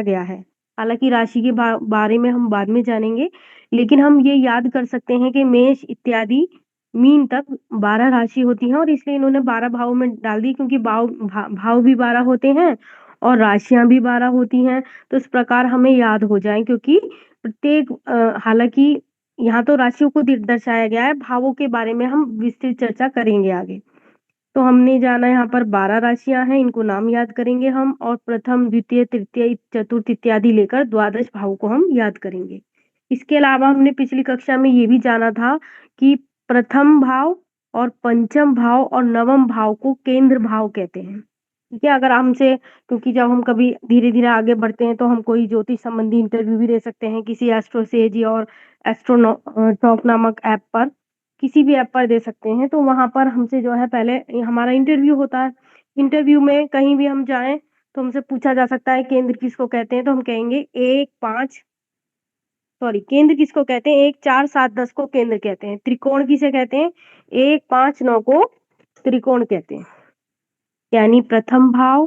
गया है। हालांकि राशि के बारे में हम बाद में जानेंगे, लेकिन हम ये याद कर सकते हैं कि मेष इत्यादि मीन तक 12 राशि होती है, और इसलिए इन्होंने 12 भाव में डाल दी, क्योंकि भाव भी 12 होते हैं और राशियां भी 12 होती हैं। तो इस प्रकार हमें याद हो जाए, क्योंकि प्रत्येक हालांकि यहाँ तो राशियों को दर्शाया गया है, भावों के बारे में हम विस्तृत चर्चा करेंगे आगे। तो हमने जाना यहाँ पर 12 राशियां हैं, इनको नाम याद करेंगे हम, और प्रथम द्वितीय तृतीय चतुर्थ इत्यादि लेकर द्वादश भाव को हम याद करेंगे। इसके अलावा हमने पिछली कक्षा में ये भी जाना था कि प्रथम भाव और पंचम भाव और नवम भाव को केंद्र भाव कहते हैं। ठीक है, अगर हमसे, क्योंकि जब हम कभी धीरे धीरे आगे बढ़ते हैं तो हम कोई ज्योतिष संबंधी इंटरव्यू भी दे सकते हैं किसी एस्ट्रोसेज या और एस्ट्रोनो टॉक नामक ऐप पर, किसी भी ऐप पर दे सकते हैं। तो वहां पर हमसे जो है पहले हमारा इंटरव्यू होता है। इंटरव्यू में कहीं भी हम जाएं तो हमसे पूछा जा सकता है केंद्र किसको कहते हैं, तो हम कहेंगे केंद्र किसको कहते हैं, 1 4 7 10 को केंद्र कहते हैं। त्रिकोण किसे कहते हैं, 1 5 9 को त्रिकोण कहते हैं। यानी प्रथम भाव,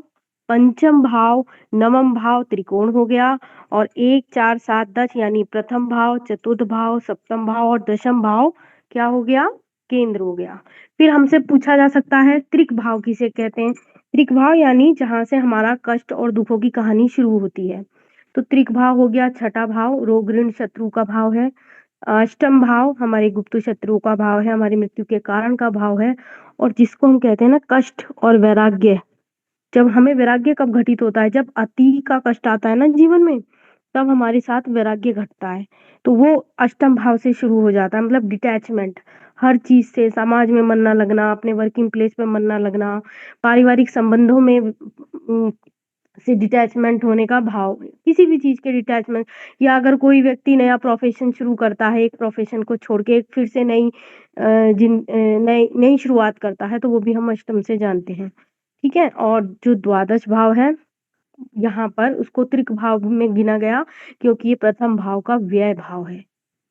पंचम भाव, नवम भाव त्रिकोण हो गया, और 1 4 7 10 यानी प्रथम भाव, चतुर्थ भाव, सप्तम भाव और दशम भाव क्या हो गया, केंद्र हो गया। फिर हमसे पूछा जा सकता है त्रिक भाव किसे कहते हैं। त्रिक भाव यानी जहां से हमारा कष्ट और दुखों की कहानी शुरू होती है। तो त्रिक भाव हो गया छठा भाव, रोग ऋण शत्रु का भाव है। अष्टम भाव हमारे गुप्त शत्रुओं का भाव है, हमारी मृत्यु के कारण का भाव है। और जिसको हम कहते हैं ना कष्ट और वैराग्य, जब हमें वैराग्य कब घटित होता है, जब अति का कष्ट आता है ना जीवन में, तब हमारे साथ वैराग्य घटता है। तो वो अष्टम भाव से शुरू हो जाता है, मतलब डिटैचमेंट, हर चीज से, समाज में मन ना लगना, अपने वर्किंग प्लेस पे मन ना लगना, पारिवारिक संबंधों में से डिटैचमेंट होने का भाव, किसी भी चीज के डिटैचमेंट। या अगर कोई व्यक्ति नया प्रोफेशन शुरू करता है, एक प्रोफेशन को छोड़ के एक फिर से नई नई शुरुआत करता है, तो वो भी हम अष्टम से जानते हैं। ठीक है, और जो द्वादश भाव है यहाँ पर उसको त्रिक भाव में गिना गया, क्योंकि ये प्रथम भाव का व्यय भाव है।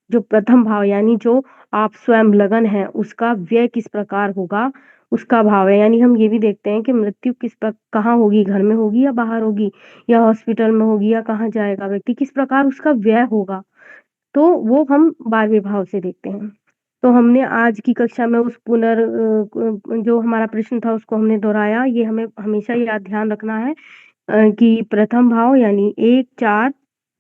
जो प्रथम भाव यानी जो आप स्वयं लगन है, उसका व्यय किस प्रकार होगा, उसका भाव है। यानी हम ये भी देखते हैं कि मृत्यु कहाँ होगी, घर में होगी या बाहर होगी, या हॉस्पिटल में होगी, या कहाँ जाएगा व्यक्ति, किस प्रकार उसका व्यय होगा, तो वो हम 12वें भाव से देखते हैं। तो हमने आज की कक्षा में उस जो हमारा प्रश्न था उसको हमने दोहराया। ये हमें हमेशा याद ध्यान रखना है कि प्रथम भाव यानी 1 4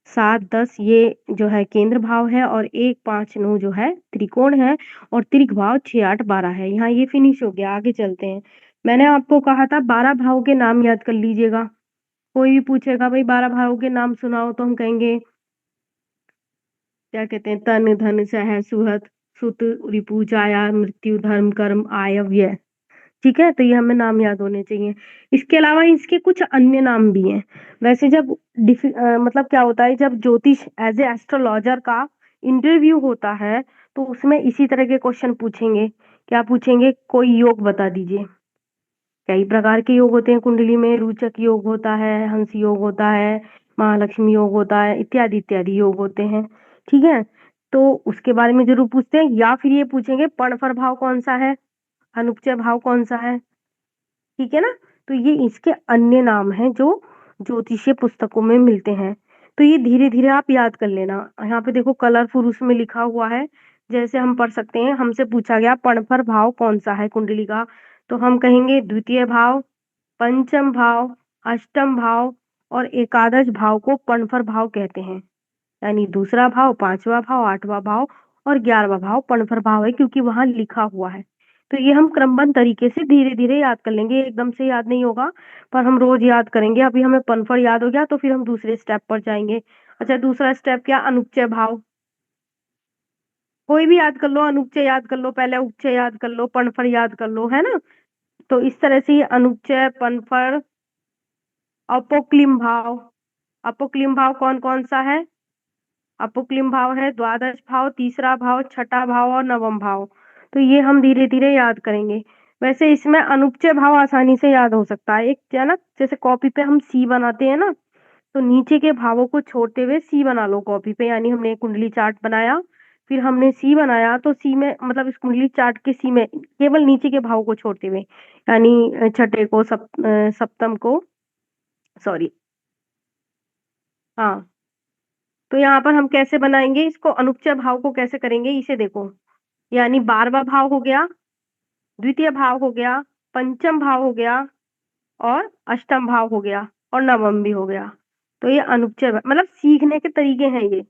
7 10 ये जो है केंद्र भाव है, और 1 5 9 जो है त्रिकोण है, और त्रिक भाव 6 8 12 है। यहाँ ये फिनिश हो गया, आगे चलते हैं। मैंने आपको कहा था 12 भाव के नाम याद कर लीजिएगा। कोई भी पूछेगा भाई 12 भाव के नाम सुनाओ, तो हम कहेंगे क्या कहते हैं, तन धन सह सुहत सुत रिपु जाया मृत्यु धर्म कर्म आय व्यय। ठीक है, तो ये हमें नाम याद होने चाहिए। इसके अलावा इसके कुछ अन्य नाम भी हैं। वैसे जब मतलब क्या होता है, जब ज्योतिष एज ए एस्ट्रोलॉजर का इंटरव्यू होता है, तो उसमें इसी तरह के क्वेश्चन पूछेंगे। क्या पूछेंगे, कोई योग बता दीजिए। कई प्रकार के योग होते हैं कुंडली में, रोचक योग होता है, हंस योग होता है, महालक्ष्मी योग होता है, इत्यादि इत्यादि योग होते हैं। ठीक है, तो उसके बारे में जरूर पूछते हैं। या फिर ये पूछेंगे पणफर भाव कौन सा है, अनुपचय भाव कौन सा है। ठीक है ना, तो ये इसके अन्य नाम हैं जो ज्योतिषीय पुस्तकों में मिलते हैं। तो ये धीरे धीरे आप याद कर लेना। यहाँ पे देखो कलरफुल उसमें लिखा हुआ है, जैसे हम पढ़ सकते हैं। हमसे पूछा गया पणफर भाव कौन सा है कुंडली का, तो हम कहेंगे द्वितीय भाव, पंचम भाव, अष्टम भाव और एकादश भाव को पणफर भाव कहते हैं। यानी दूसरा भाव, पांचवा भाव, आठवां भाव और 11वां भाव पणफर भाव है, क्योंकि वहां लिखा हुआ है। तो ये हम क्रमबद्ध तरीके से धीरे धीरे याद कर लेंगे, एकदम से याद नहीं होगा, पर हम रोज याद करेंगे। अभी हमें पनफर याद हो गया, तो फिर हम दूसरे स्टेप पर जाएंगे। अच्छा, दूसरा स्टेप क्या, अनुपचय भाव। कोई भी याद कर लो, अनुपचय याद कर लो, पहले उपचय याद कर लो, पनफर याद कर लो, है ना। तो इस तरह से ये अनुपचय, पनफर, अपोक्लिम भाव। अपोक्लिम भाव कौन कौन सा है, अपोक्लिम भाव है द्वादश भाव, तीसरा भाव, छठा भाव और नवम भाव। तो ये हम धीरे धीरे याद करेंगे। वैसे इसमें अनुपचय भाव आसानी से याद हो सकता है। एक क्या ना, जैसे कॉपी पे हम सी बनाते हैं ना, तो नीचे के भावों को छोड़ते हुए सी बना लो कॉपी पे। यानी हमने एक कुंडली चार्ट बनाया, फिर हमने सी बनाया, तो सी में मतलब इस कुंडली चार्ट के सी में केवल नीचे के भाव को छोड़ते हुए, यानी छठे को, सप्तम को, सॉरी हाँ, तो यहाँ पर हम कैसे बनाएंगे इसको, अनुच्चय भाव को कैसे करेंगे इसे देखो। यानी 12वां भाव हो गया, द्वितीय भाव हो गया, पंचम भाव हो गया, और अष्टम भाव हो गया, और नवम भी हो गया। तो ये अनुच्चय मतलब सीखने के तरीके हैं ये,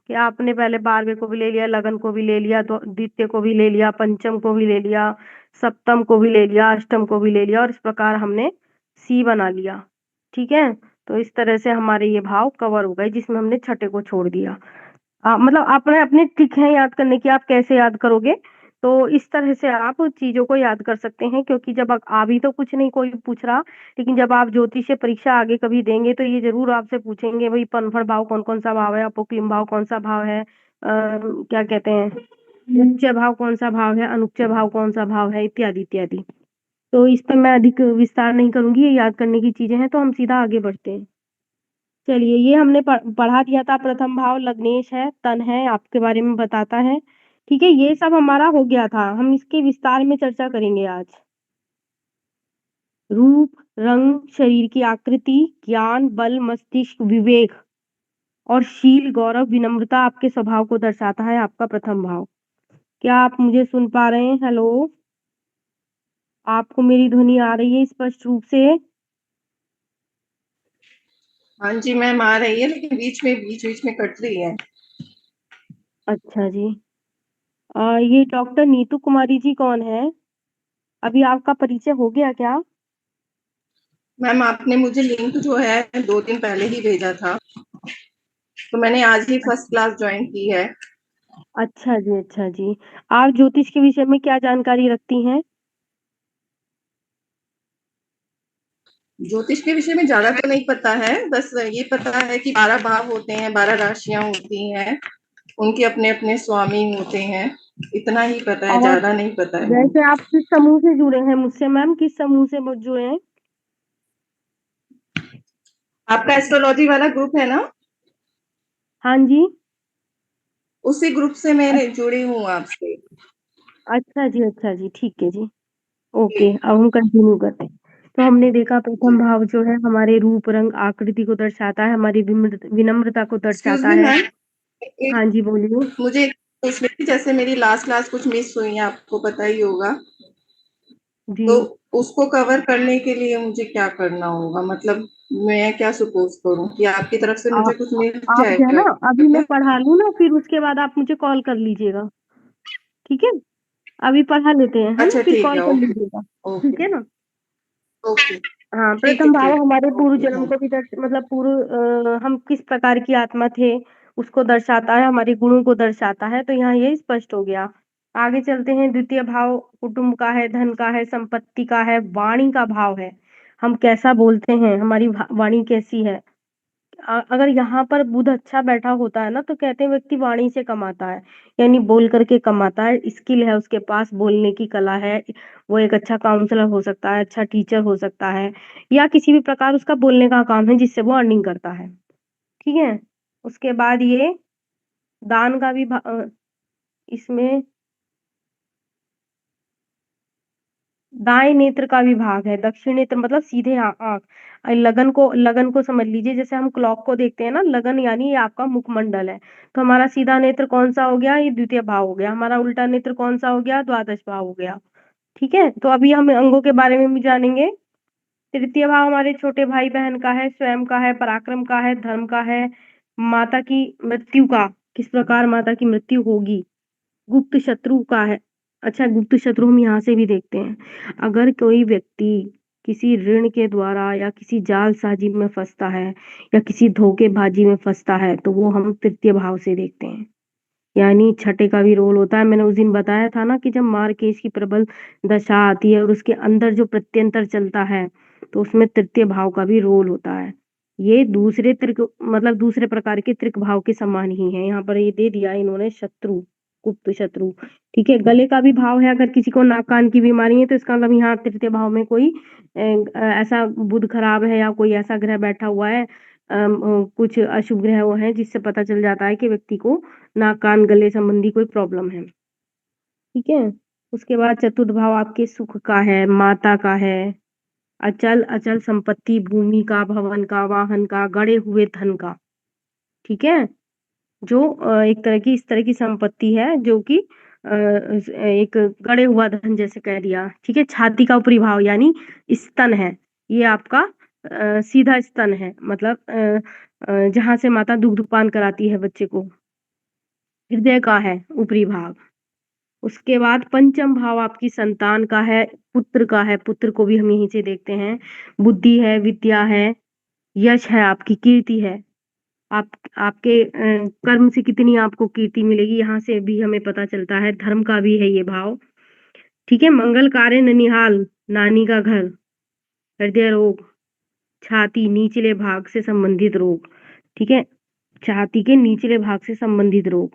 कि आपने पहले 12वें को भी ले लिया, लगन को भी ले लिया, तो द्वितीय को भी ले लिया, पंचम को भी ले लिया, सप्तम को भी ले लिया, अष्टम को भी ले लिया, और इस प्रकार हमने सी बना लिया। ठीक है, तो इस तरह से हमारे ये भाव कवर हो गए जिसमें हमने छठे को छोड़ दिया। मतलब अपने अपने ट्रिक है याद करने की, आप कैसे याद करोगे। तो इस तरह से आप चीजों को याद कर सकते हैं, क्योंकि जब अभी तो कुछ नहीं कोई पूछ रहा, लेकिन जब आप ज्योतिषीय परीक्षा आगे कभी देंगे तो ये जरूर आपसे पूछेंगे, भाई पनफड़ भाव कौन कौन सा भाव है, अपोक्लिम भाव कौन सा भाव है, क्या कहते हैं, उच्च भाव कौन सा भाव है, अनुच्च भाव कौन सा भाव है, इत्यादि इत्यादि। तो इस पर मैं अधिक विस्तार नहीं करूंगी, ये याद करने की चीजें हैं, तो हम सीधा आगे बढ़ते हैं। चलिए, ये हमने पढ़ा दिया था, प्रथम भाव लग्नेश है, तन है, आपके बारे में बताता है। ठीक है, ये सब हमारा हो गया था, हम इसके विस्तार में चर्चा करेंगे आज। रूप, रंग, शरीर की आकृति, ज्ञान, बल, मस्तिष्क, विवेक और शील, गौरव, विनम्रता आपके स्वभाव को दर्शाता है, आपका प्रथम भाव। क्या आप मुझे सुन पा रहे हैं? हेलो, आपको मेरी ध्वनि आ रही है स्पष्ट रूप से? हाँ जी मैम, आ रही है, लेकिन बीच बीच में कट रही है। अच्छा जी। ये डॉक्टर नीतू कुमारी जी कौन है? अभी आपका परिचय हो गया क्या? मैम, आपने मुझे लिंक जो है 2 दिन पहले ही भेजा था, तो मैंने आज ही फर्स्ट क्लास ज्वाइन की है। अच्छा जी, अच्छा जी। आप ज्योतिष के विषय में क्या जानकारी रखती हैं? ज्योतिष के विषय में ज्यादा तो नहीं पता है, बस ये पता है कि 12 भाव होते हैं, 12 राशियां होती हैं, उनके अपने अपने स्वामी होते हैं। इतना ही पता है, और ज्यादा नहीं पता है मैम। वैसे आप किस समूह से जुड़े हैं मुझसे मैम, किस समूह से जुड़े हैं? आपका एस्ट्रोलॉजी वाला ग्रुप है ना? हाँ जी। उसी ग्रुप से अ- मैं जुड़ी हूँ आपसे। अच्छा जी, ठीक है जी। ओके, अब हम कंटिन्यू करते हैं। तो हमने देखा प्रथम भाव जो है हमारे रूप, रंग, आकृति को दर्शाता है, हमारी विनम्रता को एक्सक्यूज दर्शाता मी है। मैम, हाँ जी, बोलिए। मुझे पूछनी थी, जैसे मेरी लास्ट क्लास कुछ मिस हुई है, आपको पता ही होगा, जी। तो उसको कवर करने के लिए मुझे क्या करना होगा? मतलब मैं क्या सपोज करूं कि आपकी तरफ से आ, मुझे कुछ मिल आप जो है जाएगा ना, अभी मैं क्या? पढ़ा लूँ ना, फिर उसके बाद आप मुझे कॉल कर लीजिएगा। ठीक है, अभी पढ़ा लेते हैं, है ना, अच्छा फिर ठीक कॉल है, कर ओके। लीजिएगा। ठीक ओके। है ना। ओके। हाँ, ठीक है, प्रथम भाव ठीक। हमारे पूर्व ओके जन्म थैंक। को भी मतलब पूर्व हम किस प्रकार की आत्मा थे उसको दर्शाता है, हमारे गुणों को दर्शाता है, तो यहाँ ये स्पष्ट हो गया। आगे चलते हैं, द्वितीय भाव कुटुंब का है, धन का है, संपत्ति का है, वाणी का भाव है। हम कैसा बोलते हैं, हमारी वाणी कैसी है। अगर यहाँ पर बुध अच्छा बैठा होता है ना, तो कहते हैं व्यक्ति वाणी से कमाता है, यानी बोल करके कमाता है, स्किल है उसके पास, बोलने की कला है। वो एक अच्छा काउंसलर हो सकता है, अच्छा टीचर हो सकता है, या किसी भी प्रकार उसका बोलने का काम है जिससे वो अर्निंग करता है। ठीक है, उसके बाद ये दान का भी इसमें दाएं नेत्र का भी भाग है, दक्षिण नेत्र मतलब सीधे आंख। लगन को समझ लीजिए, जैसे हम क्लॉक को देखते हैं ना, लगन यानी ये आपका मुखमंडल है। तो हमारा सीधा नेत्र कौन सा हो गया, ये द्वितीय भाव हो गया, हमारा उल्टा नेत्र कौन सा हो गया, द्वादश भाव हो गया। ठीक है, तो अभी हम अंगों के बारे में भी जानेंगे। तृतीय भाव हमारे छोटे भाई बहन का है, स्वयं का है, पराक्रम का है, धर्म का है, माता की मृत्यु का, किस प्रकार माता की मृत्यु होगी, गुप्त शत्रु का है। अच्छा, गुप्त शत्रु हम यहाँ से भी देखते हैं। अगर कोई व्यक्ति किसी ऋण के द्वारा या किसी जालसाजी में फंसता है या किसी धोखेबाजी में फंसता है, तो वो हम तृतीय भाव से देखते हैं। यानी छठे का भी रोल होता है। मैंने उस दिन बताया था ना कि जब मारकेश की प्रबल दशा आती है और उसके अंदर जो प्रत्यंतर चलता है, तो उसमें तृतीय भाव का भी रोल होता है। ये दूसरे त्रिक मतलब दूसरे प्रकार के त्रिक भाव के समान ही है। यहाँ पर ये दे दिया इन्होंने, शत्रु, गुप्त शत्रु। ठीक है, गले का भी भाव है, अगर किसी को नाक कान की बीमारी है तो इसका मतलब यहाँ तृतीय भाव में कोई ऐसा बुध खराब है या कोई ऐसा ग्रह बैठा हुआ है, कुछ अशुभ ग्रह वो है जिससे पता चल जाता है कि व्यक्ति को नाक कान गले संबंधी कोई प्रॉब्लम है। ठीक है, उसके बाद चतुर्थ भाव आपके सुख का है, माता का है, अचल अचल संपत्ति, भूमि का, भवन का, वाहन का, गड़े हुए धन का। ठीक है, जो एक तरह की इस तरह की संपत्ति है जो कि एक गड़े हुआ धन जैसे कह दिया, ठीक है। छाती का ऊपरी भाव यानी स्तन है, ये आपका सीधा स्तन है, मतलब जहाँ से माता दुग्धपान कराती है बच्चे को। हृदय का है ऊपरी भाग। उसके बाद पंचम भाव आपकी संतान का है, पुत्र का है, पुत्र को भी हम यहीं से देखते हैं। बुद्धि है, विद्या है, यश है, आपकी कीर्ति है। आप आपके कर्म से कितनी आपको कीर्ति मिलेगी यहाँ से भी हमें पता चलता है। धर्म का भी है ये भाव, ठीक है। मंगल कार्य ननिहाल, नानी का घर। हृदय रोग, छाती निचले भाग से संबंधित रोग, ठीक है। छाती के निचले भाग से संबंधित रोग।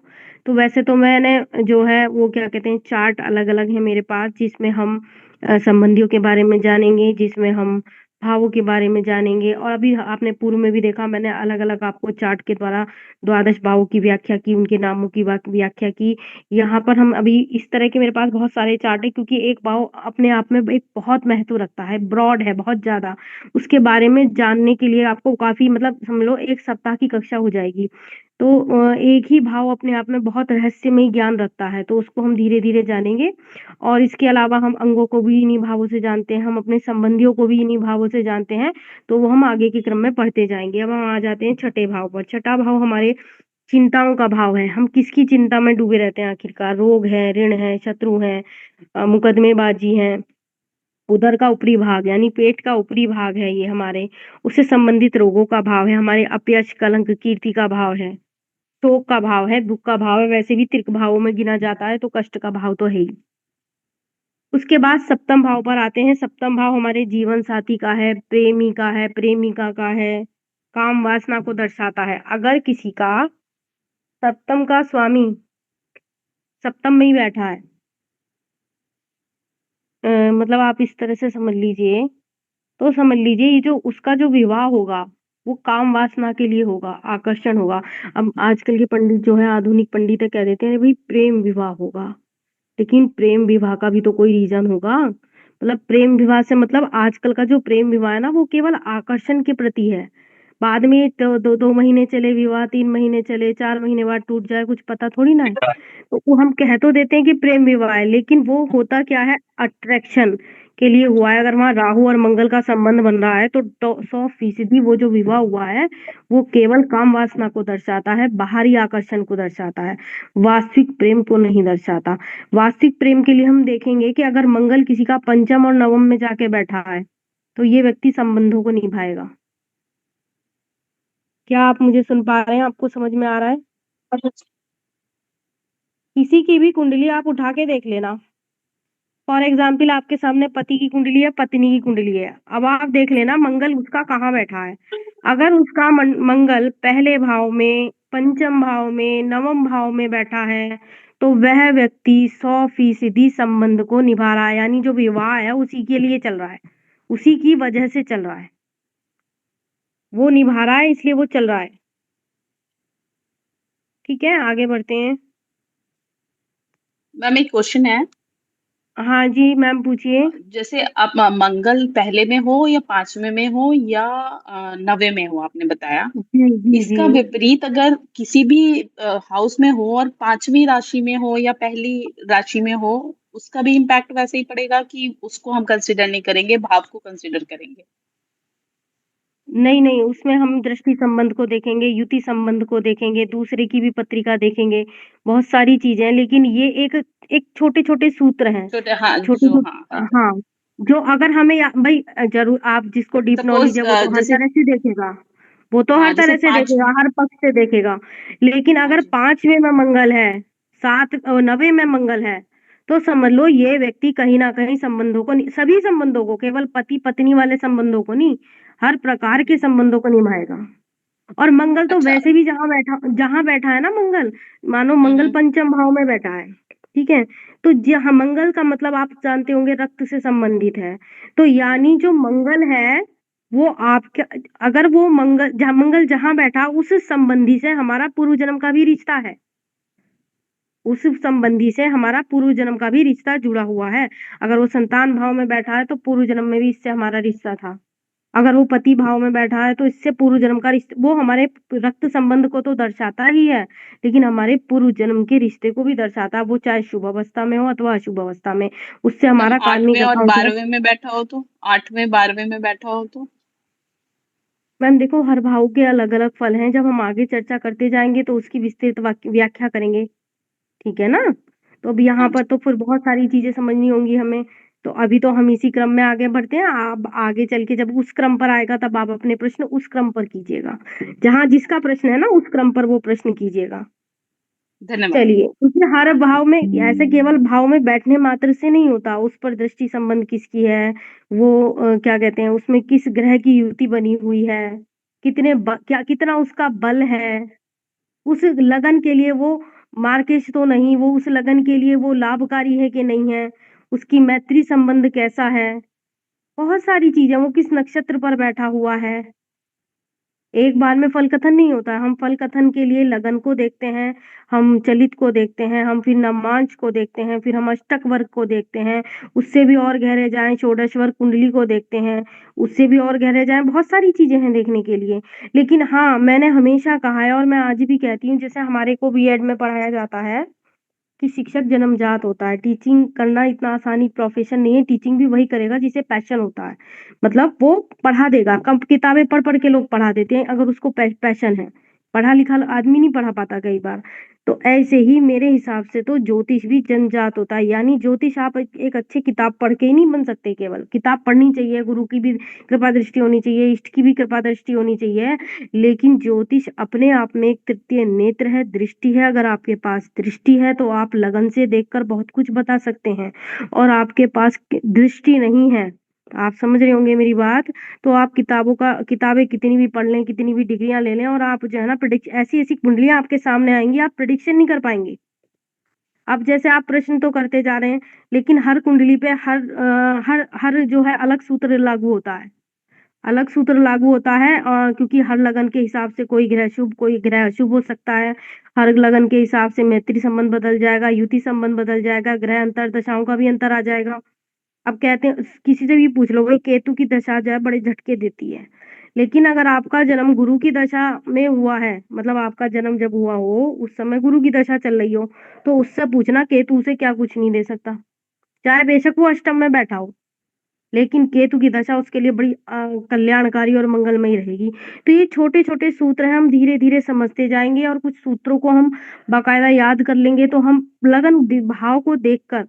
तो वैसे तो मैंने जो है वो क्या कहते हैं चार्ट अलग अलग है मेरे पास, जिसमें हम संबंधियों के बारे में जानेंगे, जिसमें हम भावों के बारे में जानेंगे। और अभी आपने पूर्व में भी देखा, मैंने अलग अलग आपको चार्ट के द्वारा द्वादश भावों की व्याख्या की, उनके नामों की व्याख्या की। यहाँ पर हम अभी इस तरह के मेरे पास बहुत सारे चार्ट है, क्योंकि एक भाव अपने आप में एक बहुत महत्व रखता है, ब्रॉड है बहुत ज्यादा। उसके बारे में जानने के लिए आपको काफी, मतलब समझ लो 1 सप्ताह की कक्षा हो जाएगी। तो एक ही भाव अपने आप में बहुत रहस्यमय ज्ञान रखता है, तो उसको हम धीरे-धीरे जानेंगे। और इसके अलावा हम अंगों को भी इन्हीं भावों से जानते हैं, हम अपने संबंधियों को भी इन्हीं भावों से जानते हैं, तो वो हम आगे के क्रम में पढ़ते जाएँगे। अब हम आ जाते हैं छठे भाव पर। छठा भाव हमारे चिंताओं का भाव है, हम किसकी चिंता में डूबे रहते हैं आखिरकार? रोग है, ऋण है, शत्रु हैं, मुकदमेबाजी है। उदर का ऊपरी भाग यानी पेट का ऊपरी भाग है ये हमारे, उससे संबंधित रोगों का भाव है। हमारे अपयश, कलंक, कीर्ति का भाव है। शोक का भाव है, दुःख का भाव है, वैसे भी त्रिक भावों में गिना जाता है, तो कष्ट का भाव तो है ही। उसके बाद सप्तम भाव पर आते हैं। सप्तम भाव हमारे जीवन साथी का है, प्रेमी का है, प्रेमिका का है, काम वासना को दर्शाता है। अगर किसी का सप्तम का स्वामी सप्तम में ही बैठा है, मतलब आप इस तरह से समझ लीजिए, तो समझ लीजिए ये जो उसका जो विवाह होगा, वो काम वासना के लिए होगा, आकर्षण होगा। अब आजकल के पंडित जो है, आधुनिक पंडित है, कह देते हैं भाई प्रेम विवाह होगा। लेकिन प्रेम विवाह का भी तो कोई रीजन होगा। मतलब प्रेम विवाह से मतलब आजकल का जो प्रेम विवाह है ना, वो केवल आकर्षण के प्रति है। बाद में तो 2-2 महीने चले विवाह, 3 महीने चले, 4 महीने बाद टूट जाए, कुछ पता थोड़ी ना है। तो वो हम कह तो देते हैं कि प्रेम विवाह है, लेकिन वो होता क्या है? अट्रैक्शन के लिए हुआ है। अगर वहाँ राहु और मंगल का संबंध बन रहा है, तो 100% वो जो विवाह हुआ है, वो केवल काम वासना को दर्शाता है, बाहरी आकर्षण को दर्शाता है, वास्तविक प्रेम को नहीं दर्शाता। वास्तविक प्रेम के लिए हम देखेंगे कि अगर मंगल किसी का पंचम और नवम में जाके बैठा है, तो ये व्यक्ति संबंधों को निभाएगा। क्या आप मुझे सुन पा रहे हैं? आपको समझ में आ रहा है? किसी की भी कुंडली आप उठा के देख लेना। फॉर एग्जाम्पल आपके सामने पति की कुंडली है, पत्नी की कुंडली है। अब आप देख लेना मंगल उसका कहाँ बैठा है। अगर उसका मंगल पहले भाव में, पंचम भाव में, नवम भाव में बैठा है, तो वह व्यक्ति 100% संबंध को निभा रहा है, यानी जो विवाह है उसी के लिए चल रहा है, उसी की वजह से चल रहा है, वो निभा रहा है, इसलिए वो चल रहा है। ठीक है, आगे बढ़ते हैं। मैम एक क्वेश्चन है। हाँ जी मैम, पूछिए। जैसे आप मंगल पहले में हो या पांचवें में हो या नवे में हो, आपने बताया। जी जी जी। इसका विपरीत अगर किसी भी हाउस में हो और पांचवी राशि में हो या पहली राशि में हो, उसका भी इम्पैक्ट वैसे ही पड़ेगा कि उसको हम कंसिडर नहीं करेंगे, भाव को कंसिडर करेंगे? नहीं नहीं, उसमें हम दृष्टि संबंध को देखेंगे, युति संबंध को देखेंगे, दूसरे की भी पत्रिका देखेंगे, बहुत सारी चीजें हैं। लेकिन ये एक एक छोटे छोटे सूत्र हैं, छोटे, हाँ छोटे जो, छोटे। हाँ हाँ। हाँ, जो अगर हमें भाई जरूर, आप जिसको डीप नॉलेज सपोज है वो तो हर जैसे, तरह से देखेगा, वो तो हर हाँ जैसे तरह से पांच, देखेगा, हर पक्ष से देखेगा। लेकिन हाँ अगर जी, 5वें में मंगल है, 9वें में मंगल है, तो समझ लो ये व्यक्ति कहीं ना कहीं संबंधों को सभी संबंधों को, केवल पति पत्नी वाले संबंधों को नहीं, हर प्रकार के हम्म, संबंधों को निभाएगा। और मंगल तो अच्छा, वैसे भी जहां बैठा है ना मंगल, मानो मंगल हम्म, पंचम भाव में बैठा है, ठीक है। तो जहां मंगल का मतलब आप जानते होंगे रक्त से संबंधित है। तो हम्म, यानी जो मंगल है, वो आपके, अगर वो मंगल जहां बैठा, उस संबंधी से हमारा पूर्व जन्म का भी रिश्ता है, उस संबंधी से हमारा पूर्व जन्म का भी रिश्ता जुड़ा हुआ है। अगर वो संतान भाव में बैठा है, तो पूर्व जन्म में भी इससे हमारा रिश्ता था। अगर वो पति भाव में बैठा है तो इससे पूर्व जन्म का रिश्ते, वो हमारे रक्त संबंध को तो दर्शाता ही है, लेकिन हमारे पूर्व जन्म के रिश्ते को भी दर्शाता है, वो चाहे शुभ अवस्था में हो अथवा अशुभ अवस्था में, उससे मैम हमारा कार्मिक 8वें और अकाउंट है। 12वें में बैठा हो तो, 8वें 12वें में बैठा हो तो? मैम देखो, हर भाव के अलग अलग फल हैं, जब हम आगे चर्चा करते जाएंगे तो उसकी विस्तृत व्याख्या करेंगे, ठीक है ना। तो अब यहाँ हाँ पर जी। तो फिर बहुत सारी चीजें समझनी होंगी हमें। तो अभी तो हम इसी क्रम में आगे बढ़ते हैं, आप आगे चल के जब उस क्रम पर आएगा तब आप अपने प्रश्न उस क्रम पर कीजिएगा, जहाँ जिसका प्रश्न है ना उस क्रम पर वो प्रश्न कीजिएगा। धन्यवाद। चलिए, क्योंकि हर भाव में ऐसे केवल भाव में बैठने मात्र से नहीं होता, उस पर दृष्टि संबंध किसकी है, वो क्या कहते हैं, उसमें किस ग्रह की युति बनी हुई है, क्या कितना उसका बल है, उस लगन के लिए वो मार्केश तो नहीं, वो उस लगन के लिए वो लाभकारी है कि नहीं है, उसकी मैत्री संबंध कैसा है, बहुत सारी चीजें, वो किस नक्षत्र पर बैठा हुआ है। एक बार में फल कथन नहीं होता है, हम फल कथन के लिए लगन को देखते हैं, हम चलित को देखते हैं, हम फिर नवमांश को देखते हैं, फिर हम अष्टक वर्ग को देखते हैं, उससे भी और गहरे जाएं षोडश वर्ग कुंडली को देखते हैं, उससे भी और गहरे जाएं, बहुत सारी चीजें हैं देखने के लिए। लेकिन हाँ, मैंने हमेशा कहा है और मैं आज भी कहती हूँ, जैसे हमारे को बीएड में पढ़ाया जाता है कि शिक्षक जन्मजात होता है, टीचिंग करना इतना आसानी प्रोफेशन नहीं है, टीचिंग भी वही करेगा जिसे पैशन होता है, मतलब वो पढ़ा देगा, कम किताबें पढ़ पढ़ के लोग पढ़ा देते हैं, अगर उसको पैशन है, पढ़ा लिखा आदमी नहीं पढ़ा पाता कई बार। तो ऐसे ही मेरे हिसाब से तो ज्योतिष भी जन्मजात होता है, यानी ज्योतिष आप एक अच्छी किताब पढ़ के ही नहीं बन सकते, केवल किताब पढ़नी चाहिए, गुरु की भी कृपा दृष्टि होनी चाहिए, इष्ट की भी कृपा दृष्टि होनी चाहिए, लेकिन ज्योतिष अपने आप में एक तृतीय नेत्र है, दृष्टि है, अगर आपके पास दृष्टि है तो आप लगन से देखकर बहुत कुछ बता सकते हैं, और आपके पास दृष्टि नहीं है, आप समझ रहे होंगे मेरी बात, तो आप किताबें कितनी भी पढ़ लें, कितनी भी डिग्रियां ले लें, और आप जो है ना प्रिडिक्ट ऐसी ऐसी कुंडलियां आपके सामने आएंगी, आप प्रिडिक्शन नहीं कर पाएंगे। अब जैसे आप प्रश्न तो करते जा रहे हैं, लेकिन हर कुंडली पे हर जो है अलग सूत्र लागू होता है, अलग सूत्र लागू होता है, क्योंकि हर लगन के हिसाब से कोई ग्रह शुभ कोई ग्रह अशुभ हो सकता है, हर लगन के हिसाब से मैत्री संबंध बदल जाएगा, युति संबंध बदल जाएगा, ग्रह अंतर दशाओं का भी अंतर आ जाएगा। अब कहते हैं, किसी से भी पूछ लो भाई, केतु की दशा जो है बड़े झटके देती है, लेकिन अगर आपका जन्म गुरु की दशा में हुआ है, मतलब आपका जन्म जब हुआ हो उस समय गुरु की दशा चल रही हो, तो उससे पूछना केतु से क्या कुछ नहीं दे सकता, चाहे बेशक वो अष्टम में बैठा हो, लेकिन केतु की दशा उसके लिए बड़ी कल्याणकारी और मंगलमयी रहेगी। तो ये छोटे छोटे सूत्र हैं, हम धीरे धीरे समझते जाएंगे, और कुछ सूत्रों को हम बाकायदा याद कर लेंगे, तो हम लगन भाव को देखकर,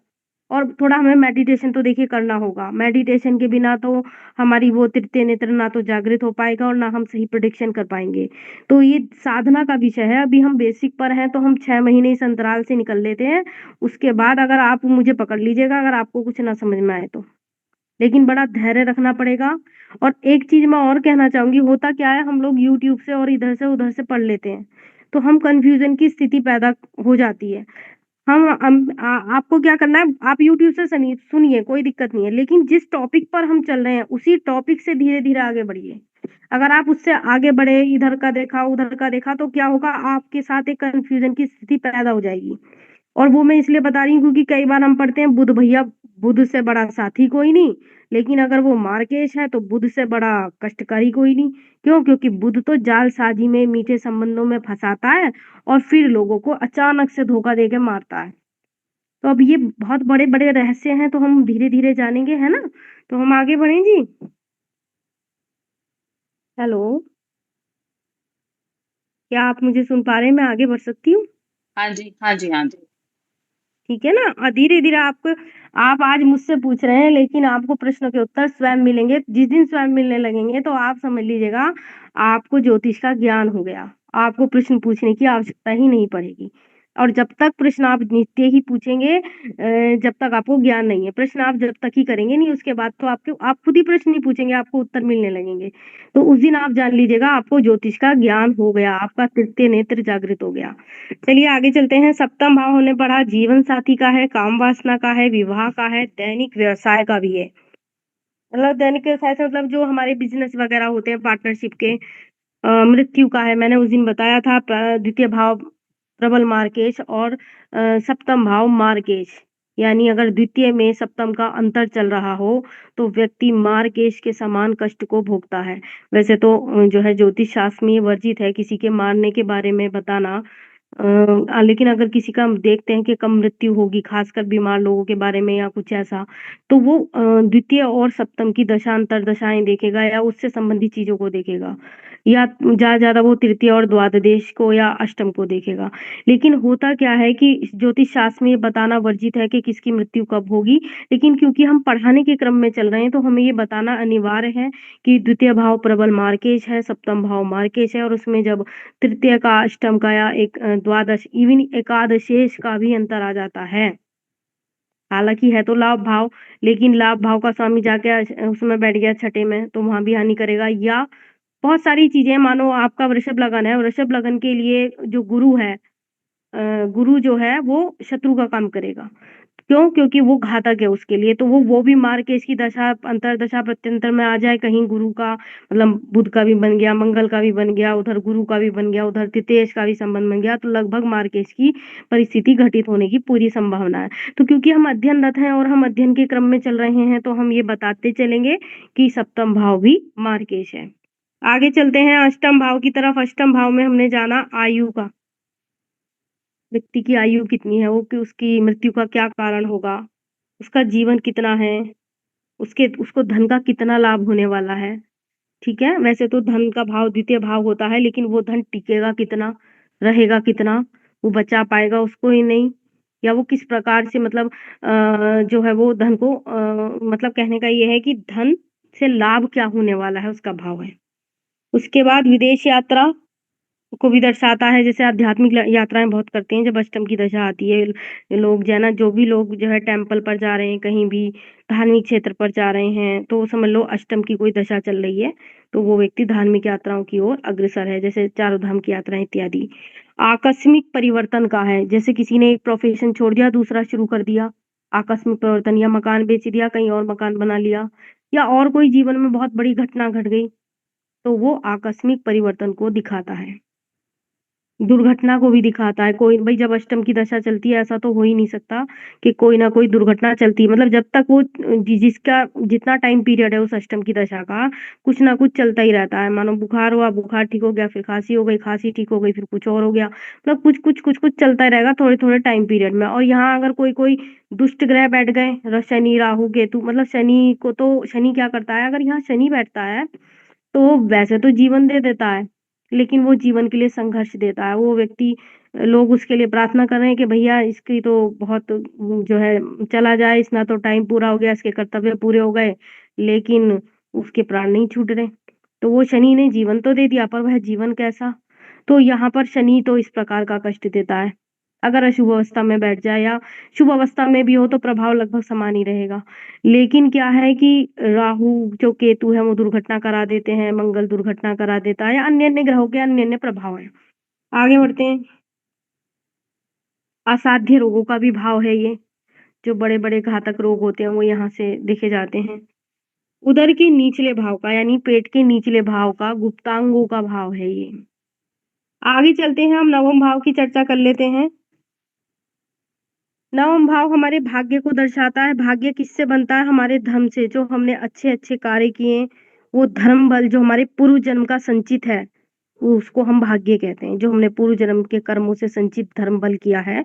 और थोड़ा हमें मेडिटेशन तो देखिए करना होगा, मेडिटेशन के बिना तो हमारी वो तृतीय नेत्र ना तो जागृत हो पाएगा और ना हम सही प्रिडिक्शन कर पाएंगे। तो ये साधना का विषय है, अभी हम बेसिक पर हैं, तो हम 6 महीने इस अंतराल से निकल लेते हैं, उसके बाद अगर आप मुझे पकड़ लीजिएगा अगर आपको कुछ ना समझ में आए तो, लेकिन बड़ा धैर्य रखना पड़ेगा। और एक चीज मैं और कहना चाहूंगी, होता क्या है, हम लोग यूट्यूब से और इधर से उधर से पढ़ लेते हैं, तो हम कंफ्यूजन की स्थिति पैदा हो जाती है। आपको क्या करना है, आप यूट्यूब से सुनिए, कोई दिक्कत नहीं है, लेकिन जिस टॉपिक पर हम चल रहे हैं उसी टॉपिक से धीरे धीरे आगे बढ़िए। अगर आप उससे आगे बढ़े, इधर का देखा उधर का देखा, तो क्या होगा, आपके साथ एक कंफ्यूजन की स्थिति पैदा हो जाएगी। और वो मैं इसलिए बता रही हूँ क्योंकि कई बार हम पढ़ते हैं बुध भैया, बुध से बड़ा साथी कोई नहीं, लेकिन अगर वो मार्केश है तो बुध से बड़ा कष्टकारी कोई नहीं। क्यों? क्योंकि बुध तो जालसाजी में, मीठे संबंधों में फंसाता है, और फिर लोगों को अचानक से धोखा देके मारता है। तो अब ये बहुत बड़े बड़े रहस्य हैं, तो हम धीरे धीरे जानेंगे, है ना। तो हम आगे बढ़ें जी। हेलो, क्या आप मुझे सुन पा रहे हैं? मैं आगे बढ़ सकती हूँ? हाँ जी, हाँ जी, हाँ जी। ठीक है ना। धीरे धीरे आपको, आप आज मुझसे पूछ रहे हैं, लेकिन आपको प्रश्नों के उत्तर स्वयं मिलेंगे, जिस दिन स्वयं मिलने लगेंगे तो आप समझ लीजिएगा आपको ज्योतिष का ज्ञान हो गया, आपको प्रश्न पूछने की आवश्यकता ही नहीं पड़ेगी। और जब तक प्रश्न आप नित्य ही पूछेंगे, जब तक आपको ज्ञान नहीं है, प्रश्न आप जब तक ही करेंगे नहीं, उसके बाद तो आप खुद ही प्रश्न नहीं पूछेंगे, आपको उत्तर मिलने लगेंगे। तो उस दिन आप जान लीजिएगा आपको ज्योतिष का ज्ञान हो गया, आपका तृतीय नेत्र जागृत हो गया। चलिए आगे चलते हैं। सप्तम भाव हमने पढ़ा जीवन साथी का है, काम वासना का है, विवाह का है, दैनिक व्यवसाय का भी है। मतलब दैनिक व्यवसाय से मतलब जो हमारे बिजनेस वगैरह होते हैं पार्टनरशिप के। मृत्यु का है, मैंने उस दिन बताया था, द्वितीय भाव प्रबल मार्केश और सप्तम भाव मार्केश। यानी अगर द्वितीय में सप्तम का अंतर चल रहा हो तो व्यक्ति मारकेश के समान कष्ट को भोगता है। वैसे तो जो है ज्योतिष शास्त्र में ये वर्जित है किसी के मारने के बारे में बताना, लेकिन अगर किसी का हम देखते हैं कि कम मृत्यु होगी, खासकर बीमार लोगों के बारे में या कुछ ऐसा, तो वो द्वितीय और सप्तम की दशा अंतर्दशाएं देखेगा या उससे संबंधित चीजों को देखेगा, या ज्यादा वो तृतीय और द्वादश को या अष्टम को देखेगा। लेकिन होता क्या है कि ज्योतिष शास्त्र में ये बताना वर्जित है कि किसकी मृत्यु कब होगी, लेकिन क्योंकि हम पढ़ाने के क्रम में चल रहे हैं तो हमें ये बताना अनिवार्य है कि द्वितीय भाव प्रबल मार्केश है, सप्तम भाव मार्केश है, और उसमें जब तृतीय का, अष्टम का या एक द्वादश, इवन एकादशेश का भी अंतर आ जाता है। हालांकि है तो लाभ भाव, लेकिन लाभ भाव का स्वामी जाके उसमें बैठ गया छठे में, तो वहां भी हानि करेगा। या बहुत सारी चीजें, मानो आपका वृषभ लगन है, वृषभ लगन के लिए जो गुरु है, गुरु जो है वो शत्रु का काम करेगा। क्यों? क्योंकि वो घातक है उसके लिए, तो वो भी मार के इसकी दशा अंतरदशा प्रत्यंतर में आ जाए, कहीं गुरु का मतलब बुध का भी बन गया, मंगल का भी बन गया, उधर गुरु का भी बन गया, उधर तृतीयेश का भी संबंध बन गया, तो लगभग मार्केश की परिस्थिति घटित होने की पूरी संभावना है। तो क्योंकि हम अध्ययनरत हैं और हम अध्ययन के क्रम में चल रहे हैं, तो हम ये बताते चलेंगे कि सप्तम भाव भी मार्केश है। आगे चलते हैं अष्टम भाव की तरफ। अष्टम भाव में हमने जाना आयु का, व्यक्ति की आयु कितनी है, वो कि उसकी मृत्यु का क्या कारण होगा, उसका जीवन कितना है, उसको धन का कितना लाभ होने वाला है। ठीक है, वैसे तो धन का भाव द्वितीय भाव होता है, लेकिन वो धन टिकेगा कितना, रहेगा कितना, वो बचा पाएगा उसको ही नहीं, या वो किस प्रकार से मतलब जो है वो धन को मतलब कहने का ये है कि धन से लाभ क्या होने वाला है, उसका भाव है। उसके बाद विदेश यात्रा को भी दर्शाता है, जैसे आध्यात्मिक यात्राएं बहुत करते हैं जब अष्टम की दशा आती है। लोग जो है ना, जो भी लोग जो है टेम्पल पर जा रहे हैं, कहीं भी धार्मिक क्षेत्र पर जा रहे हैं, तो समझ लो अष्टम की कोई दशा चल रही है, तो वो व्यक्ति धार्मिक यात्राओं की ओर अग्रसर है, जैसे चारों धाम की यात्राएं इत्यादि। आकस्मिक परिवर्तन का है, जैसे किसी ने एक प्रोफेशन छोड़ दिया, दूसरा शुरू कर दिया, आकस्मिक परिवर्तन, या मकान बेच दिया, कहीं और मकान बना लिया, या और कोई जीवन में बहुत बड़ी घटना घट गई, तो वो आकस्मिक परिवर्तन को दिखाता है। दुर्घटना को भी दिखाता है। कोई भाई जब अष्टम की दशा चलती है, ऐसा तो हो ही नहीं सकता कि कोई ना कोई दुर्घटना चलती है, मतलब जब तक वो जिसका जितना टाइम पीरियड है उस अष्टम की दशा का, कुछ ना कुछ चलता ही रहता है। मानो बुखार हुआ, बुखार ठीक हो गया, फिर खांसी हो गई, खांसी ठीक हो गई, फिर कुछ और हो गया, मतलब कुछ चलता ही रहेगा थोड़े थोड़े टाइम पीरियड में। और यहाँ अगर कोई कोई दुष्ट ग्रह बैठ गए, शनि राहु केतु, मतलब शनि को तो शनि क्या करता है, अगर यहाँ शनि बैठता है तो वो वैसे तो जीवन दे देता है, लेकिन वो जीवन के लिए संघर्ष देता है। वो व्यक्ति, लोग उसके लिए प्रार्थना कर रहे हैं कि भैया इसकी तो बहुत जो है चला जाए, इसना तो टाइम पूरा हो गया, इसके कर्तव्य पूरे हो गए, लेकिन उसके प्राण नहीं छूट रहे। तो वो शनि ने जीवन तो दे दिया, पर वह जीवन कैसा? तो यहाँ पर शनि तो इस प्रकार का कष्ट देता है। अगर अशुभ अवस्था में बैठ जाए या शुभ अवस्था में भी हो तो प्रभाव लगभग समान ही रहेगा। लेकिन क्या है कि राहु जो केतु है वो दुर्घटना करा देते हैं, मंगल दुर्घटना करा देता है, या अन्य अन्य ग्रहों के अन्य अन्य प्रभाव है। आगे बढ़ते हैं। असाध्य रोगों का भी भाव है ये, जो बड़े बड़े घातक रोग होते हैं वो यहाँ से देखे जाते हैं। उदर के निचले भाव का, यानी पेट के निचले भाव का, गुप्तांगों का भाव है ये। आगे चलते हैं, हम नवम भाव की चर्चा कर लेते हैं। नवम भाव हमारे भाग्य को दर्शाता है। भाग्य किससे बनता है? हमारे धर्म से, जो हमने अच्छे अच्छे कार्य किए, वो धर्म बल जो हमारे पूर्व जन्म का संचित है, वो उसको हम भाग्य कहते हैं। जो हमने पूर्व जन्म के कर्मों से संचित धर्म बल किया है,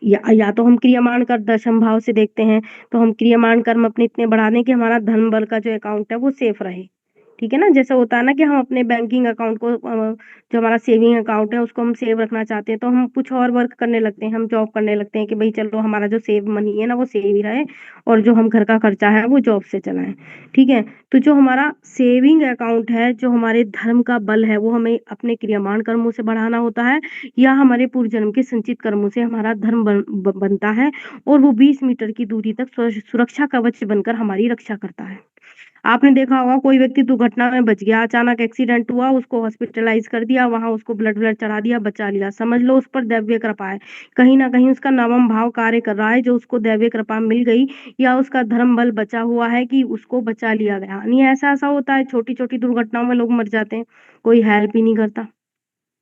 या तो हम क्रियमाण कर दशम भाव से देखते हैं, तो हम क्रियमाण कर्म अपने इतने बढ़ा दें कि हमारा धर्म बल का जो अकाउंट है वो सेफ रहे। ठीक है ना, जैसे होता है ना कि हम अपने बैंकिंग अकाउंट को जो हमारा सेविंग अकाउंट है उसको हम सेव रखना चाहते हैं, तो हम कुछ और वर्क करने लगते हैं, हम जॉब करने लगते हैं कि भाई चलो हमारा जो सेव मनी है ना वो सेव ही रहे, और जो हम घर का खर्चा है वो जॉब से चलाएं। ठीक है, तो जो हमारा सेविंग अकाउंट है, जो हमारे धर्म का बल है, वो हमें अपने क्रियमाण कर्मों से बढ़ाना होता है, या हमारे पूर्व जन्म के संचित कर्मों से हमारा धर्म बनता है, और वो 20 मीटर की दूरी तक सुरक्षा कवच बनकर हमारी रक्षा करता है। आपने देखा होगा कोई व्यक्ति दुर्घटना में बच गया, अचानक एक्सीडेंट हुआ, उसको हॉस्पिटलाइज कर दिया, वहां उसको ब्लड ब्लड चढ़ा दिया, बचा लिया, समझ लो उस पर दैवीय कृपा है। कहीं ना कहीं उसका नवम भाव कार्य कर रहा है, जो उसको दैवीय कृपा मिल गई, या उसका धर्म बल बचा हुआ है कि उसको बचा लिया गया। नहीं, ऐसा ऐसा होता है, छोटी छोटी दुर्घटनाओं में लोग मर जाते हैं, कोई हेल्प ही नहीं करता।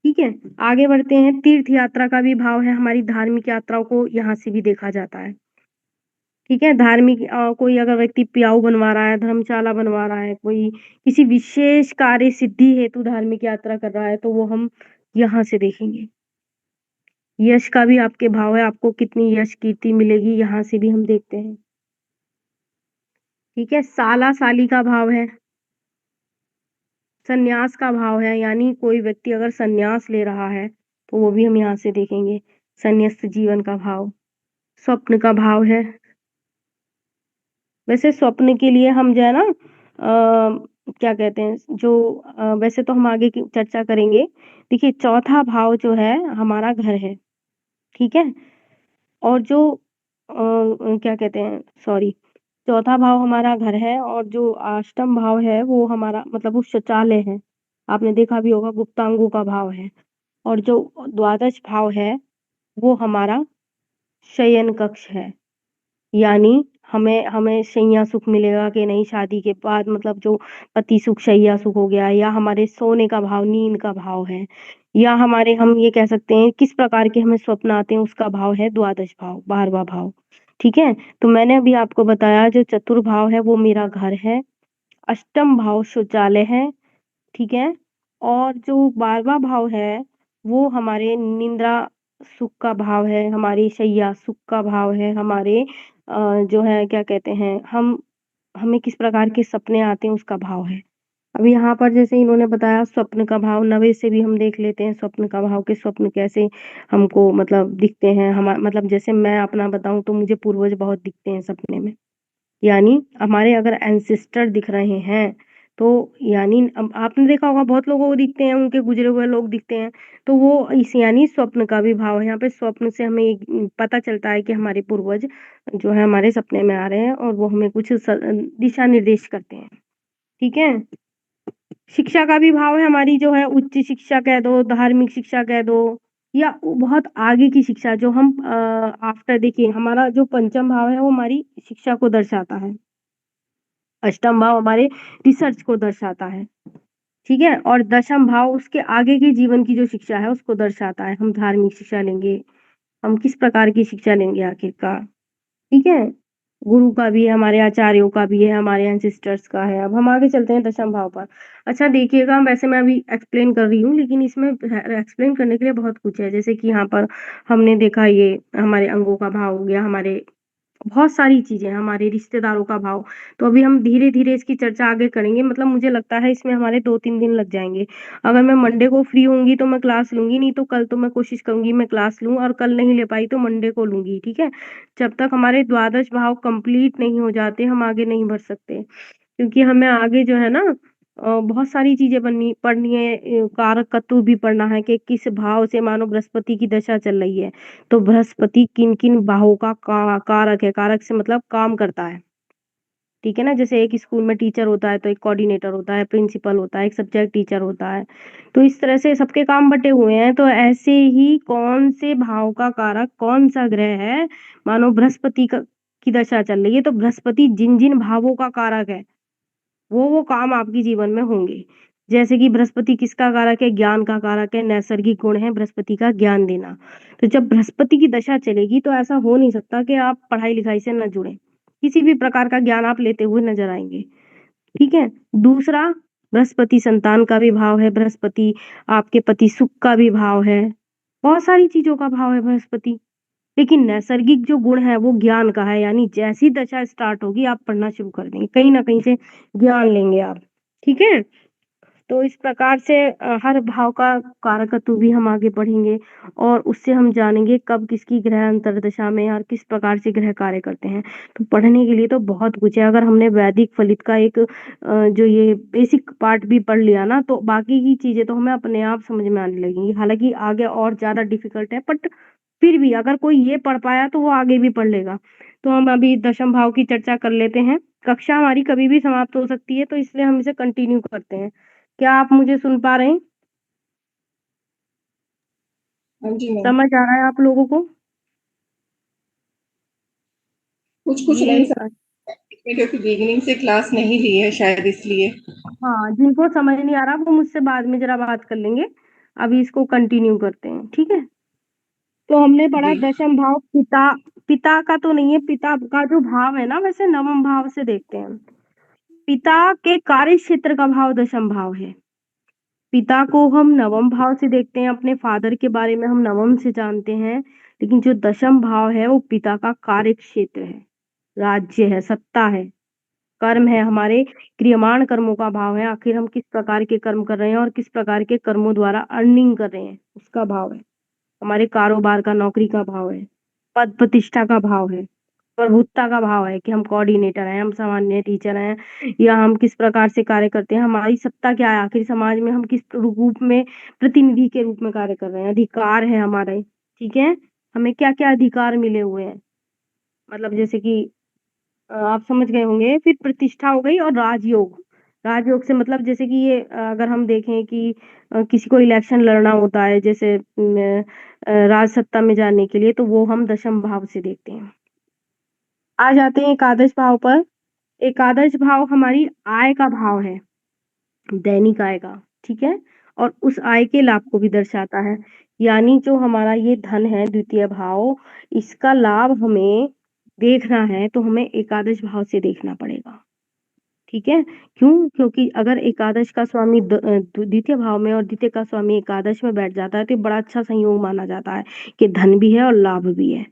ठीक है, आगे बढ़ते हैं। तीर्थ यात्रा का भी भाव है, हमारी धार्मिक यात्राओं को यहाँ से भी देखा जाता है। ठीक है। धार्मिक कोई अगर व्यक्ति प्याऊ बनवा रहा है, धर्मशाला बनवा रहा है, कोई किसी विशेष कार्य सिद्धि हेतु धार्मिक यात्रा कर रहा है, तो वो हम यहाँ से देखेंगे। यश का भी आपके भाव है, आपको कितनी यश कीर्ति मिलेगी यहाँ से भी हम देखते हैं। ठीक है। साला साली का भाव है, संन्यास का भाव है, यानी कोई व्यक्ति अगर संन्यास ले रहा है तो वो भी हम यहाँ से देखेंगे। संन्यस्त जीवन का भाव। स्वप्न का भाव है। वैसे स्वप्न के लिए हम जो है ना क्या कहते हैं, जो वैसे तो हम आगे की चर्चा करेंगे। देखिए, चौथा भाव जो है हमारा घर है, ठीक है। और जो क्या कहते हैं, सॉरी, चौथा भाव हमारा घर है, और जो अष्टम भाव है वो हमारा मतलब वो शौचालय है। आपने देखा भी होगा, गुप्तांगों का भाव है। और जो द्वादश भाव है वो हमारा शयन कक्ष है, यानी हमें हमें शैया सुख मिलेगा कि नहीं शादी के बाद, मतलब जो पति सुख शैया सुख हो गया, या हमारे सोने का भाव नींद का भाव है, या हमारे हम ये कह सकते हैं किस प्रकार के हमें स्वप्न आते हैं, उसका भाव है द्वादश भाव, 12वां भाव। ठीक है। तो मैंने अभी आपको बताया जो चतुर्भाव है वो मेरा घर है, अष्टम भाव शौचालय है, ठीक है। और जो 12वां भाव है वो हमारे निंद्रा सुख का भाव है, हमारी शैया सुख का भाव है, हमारे जो है क्या कहते हैं, हम हमें किस प्रकार के सपने आते हैं उसका भाव है। अब यहाँ पर जैसे इन्होंने बताया स्वप्न का भाव, नवे से भी हम देख लेते हैं स्वप्न का भाव, के स्वप्न कैसे हमको मतलब दिखते हैं। हम मतलब जैसे मैं अपना बताऊं तो मुझे पूर्वज बहुत दिखते हैं सपने में, यानी हमारे अगर एंसेस्टर दिख रहे हैं तो, यानी अब आपने देखा होगा बहुत लोगों को दिखते हैं, उनके गुजरे हुए लोग दिखते हैं, तो वो इस यानी स्वप्न का भी भाव है। यहाँ पे स्वप्न से हमें पता चलता है कि हमारे पूर्वज जो है हमारे सपने में आ रहे हैं और वो हमें कुछ दिशा निर्देश करते हैं। ठीक है। शिक्षा का भी भाव है, हमारी जो है उच्च शिक्षा कह दो, धार्मिक शिक्षा कह दो, या बहुत आगे की शिक्षा जो हम आफ्टर, देखिए हमारा जो पंचम भाव है वो हमारी शिक्षा को दर्शाता है, अष्टम भाव हमारे रिसर्च को दर्शाता है, ठीक है। और दशम भाव उसके आगे की जीवन की जो शिक्षा है उसको दर्शाता है। हम धार्मिक शिक्षा लेंगे, हम किस प्रकार की शिक्षा लेंगे आखिरकार, ठीक है। गुरु का भी है, हमारे आचार्यों का भी है, हमारे एंसेस्टर्स का है। अब हम आगे चलते हैं दशम भाव पर। अच्छा देखिएगा, वैसे मैं अभी एक्सप्लेन कर रही हूँ लेकिन इसमें एक्सप्लेन करने के लिए बहुत कुछ है। जैसे कि यहाँ पर हमने देखा ये हमारे अंगों का भाव हो गया, हमारे बहुत सारी चीजें, हमारे रिश्तेदारों का भाव। तो अभी हम धीरे धीरे इसकी चर्चा आगे करेंगे, मतलब मुझे लगता है इसमें हमारे 2-3 दिन लग जाएंगे। अगर मैं मंडे को फ्री होंगी तो मैं क्लास लूंगी, नहीं तो कल तो मैं कोशिश करूंगी मैं क्लास लूं, और कल नहीं ले पाई तो मंडे को लूंगी, ठीक है। जब तक हमारे द्वादश भाव कंप्लीट नहीं हो जाते हम आगे नहीं बढ़ सकते, क्योंकि हमें आगे जो है ना बहुत सारी चीजें पढ़नी है, कारक तत्व भी पढ़ना है कि किस भाव से मानो बृहस्पति की दशा चल रही है, तो बृहस्पति किन किन भावों का कारक है। कारक से मतलब काम करता है, ठीक है ना। जैसे एक स्कूल में टीचर होता है तो एक कोऑर्डिनेटर होता है, प्रिंसिपल होता है, एक सब्जेक्ट टीचर होता है, तो इस तरह से सबके काम बटे हुए हैं। तो ऐसे ही कौन से भाव का कारक कौन सा ग्रह है, मानो बृहस्पति की दशा चल रही है तो बृहस्पति जिन जिन भावों का कारक है वो काम आपके जीवन में होंगे। जैसे कि बृहस्पति किसका कारक है, ज्ञान का कारक है, नैसर्गिक गुण है बृहस्पति का ज्ञान देना। तो जब बृहस्पति की दशा चलेगी तो ऐसा हो नहीं सकता कि आप पढ़ाई लिखाई से न जुड़े, किसी भी प्रकार का ज्ञान आप लेते हुए नजर आएंगे, ठीक है। दूसरा, बृहस्पति संतान का भी भाव है, बृहस्पति आपके पति सुख का भी भाव है, बहुत सारी चीजों का भाव है बृहस्पति। लेकिन नैसर्गिक जो गुण है वो ज्ञान का है, यानी जैसी दशा स्टार्ट होगी आप पढ़ना शुरू कर देंगे, कहीं ना कहीं से ज्ञान लेंगे आप, ठीक है। तो इस प्रकार से हर भाव का कारकत्व भी हम आगे पढ़ेंगे, और उससे हम जानेंगे कब किसकी ग्रह अंतर्दशा में और किस प्रकार से ग्रह कार्य करते हैं। तो पढ़ने के लिए तो बहुत कुछ है। अगर हमने वैदिक फलित का एक जो ये बेसिक पार्ट भी पढ़ लिया ना, तो बाकी की चीजें तो हमें अपने आप समझ में आने लगेंगी। हालांकि आगे और ज्यादा डिफिकल्ट है, बट फिर भी अगर कोई ये पढ़ पाया तो वो आगे भी पढ़ लेगा। तो हम अभी दशम भाव की चर्चा कर लेते हैं। कक्षा हमारी कभी भी समाप्त हो सकती है, तो इसलिए हम इसे कंटिन्यू करते हैं। क्या आप मुझे सुन पा रहे हैं? हाँ जी मैम। समझ आ रहा है आप लोगों को? कुछ कुछ ये नहीं समझ में, क्योंकि बिगिनिंग से क्लास नहीं ली है शायद इसलिए। हाँ, जिनको समझ नहीं आ रहा वो मुझसे बाद में जरा बात कर लेंगे। अभी इसको कंटिन्यू करते हैं, ठीक है। तो हमने पढ़ा जी। दशम भाव पिता, पिता का तो नहीं है, पिता का जो भाव है ना वैसे नवम भाव से देखते हैं। पिता के कार्य क्षेत्र का भाव दशम भाव है। पिता को हम नवम भाव से देखते हैं, अपने फादर के बारे में हम नवम से जानते हैं, लेकिन जो दशम भाव है वो पिता का कार्य क्षेत्र है, राज्य है, सत्ता है, कर्म है, हमारे क्रियमाण कर्मों का भाव है। आखिर हम किस प्रकार के कर्म कर रहे हैं और किस प्रकार के कर्मों द्वारा अर्निंग कर रहे हैं उसका भाव है। हमारे कारोबार का, नौकरी का भाव है, पद प्रतिष्ठा का भाव है, प्रभुत्ता का भाव है कि हम कोऑर्डिनेटर हैं, हम सामान्य टीचर हैं, या हम किस प्रकार से कार्य करते हैं, हमारी सत्ता क्या है, आखिर समाज में हम किस रूप में प्रतिनिधि के रूप में कार्य कर रहे हैं, अधिकार है हमारे, ठीक है, हमें क्या क्या अधिकार मिले हुए हैं, मतलब जैसे कि आप समझ गए होंगे। फिर प्रतिष्ठा हो गई और राजयोग। राजयोग से मतलब जैसे कि ये अगर हम देखें कि किसी को इलेक्शन लड़ना होता है जैसे राज सत्ता में जाने के लिए, तो वो हम दशम भाव से देखते हैं। आ जाते हैं एकादश भाव पर। एकादश भाव हमारी आय का भाव है, दैनिक आय का, ठीक है, और उस आय के लाभ को भी दर्शाता है। यानी जो हमारा ये धन है द्वितीय भाव, इसका लाभ हमें देखना है तो हमें एकादश भाव से देखना पड़ेगा, ठीक है। क्यों? क्योंकि अगर एकादश का स्वामी द्वितीय भाव में और द्वितीय का स्वामी एकादश में बैठ जाता है तो ये बड़ा अच्छा संयोग माना जाता है कि धन भी है और लाभ भी है,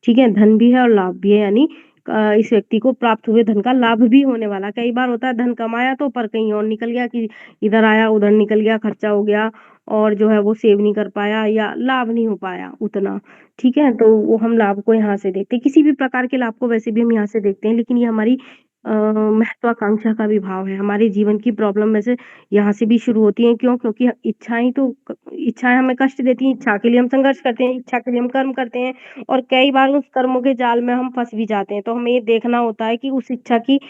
ठीक है, धन भी है और लाभ भी है, यानी इस व्यक्ति को प्राप्त हुए धन का लाभ भी होने वाला। कई बार होता है धन कमाया तो पर कहीं और निकल गया, कि इधर आया उधर निकल गया, खर्चा हो गया और जो है वो सेव नहीं कर पाया या लाभ नहीं हो पाया उतना, ठीक है। तो वो हम लाभ को यहाँ से देखते हैं, किसी भी प्रकार के लाभ को वैसे भी हम यहाँ से देखते हैं, लेकिन ये हमारी महत्वाकांक्षा का भी भाव है। हमारे जीवन की प्रॉब्लम में से यहाँ से भी शुरू होती है। क्यों? क्योंकि इच्छाएं हमें कष्ट देती हैं, इच्छा के लिए हम संघर्ष करते हैं, इच्छा के लिए हम कर्म करते हैं, और कई बार उस कर्मों के जाल में हम फंस भी जाते हैं। तो हमें ये देखना होता है कि उस इच्छा की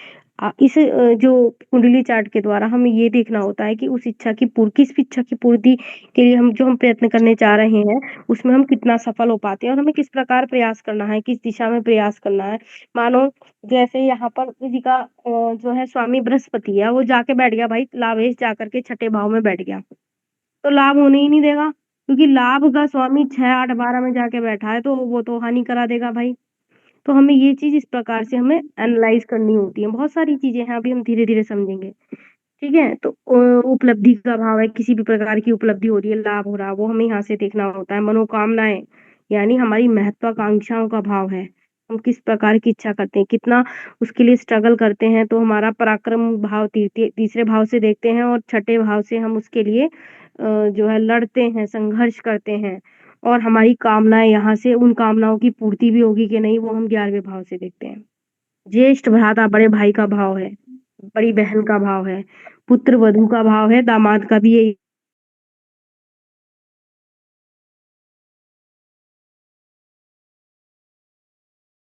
जो कुंडली चार्ट के द्वारा हमें ये देखना होता है कि उस इच्छा की किस इच्छा की पूर्ति के लिए हम प्रयत्न करने जा रहे हैं, उसमें हम कितना सफल हो पाते हैं और हमें किस प्रकार प्रयास करना है, किस दिशा में प्रयास करना है। मानो जैसे यहाँ पर किसी का जो है स्वामी बृहस्पति है, वो जाके बैठ गया भाई लाभेश जाकर के छठे भाव में बैठ गया, तो लाभ होने ही नहीं देगा, क्योंकि लाभ का स्वामी 6, 8, 12 में जाके बैठा है, तो वो तो हानि करा देगा भाई। तो हमें ये चीज इस प्रकार से हमें एनालाइज करनी होती है। बहुत सारी चीजें हैं, अभी हम धीरे धीरे समझेंगे, ठीक है। तो उपलब्धि का भाव है, किसी भी प्रकार की उपलब्धि हो रही है, लाभ हो रहा है, वो हमें यहाँ से देखना होता है। मनोकामनाएं यानी हमारी महत्वाकांक्षाओं का भाव है, हम किस प्रकार की इच्छा करते हैं, कितना उसके लिए स्ट्रगल करते हैं। तो हमारा पराक्रम भाव तीसरे भाव से देखते हैं, और छठे भाव से हम उसके लिए जो है लड़ते हैं, संघर्ष करते हैं, और हमारी कामनाएं यहाँ से उन कामनाओं की पूर्ति भी होगी कि नहीं, वो हम 11वें भाव से देखते हैं। ज्येष्ठ भ्राता बड़े भाई का भाव है, बड़ी बहन का भाव है, पुत्र वधू का भाव है, दामाद का भी यही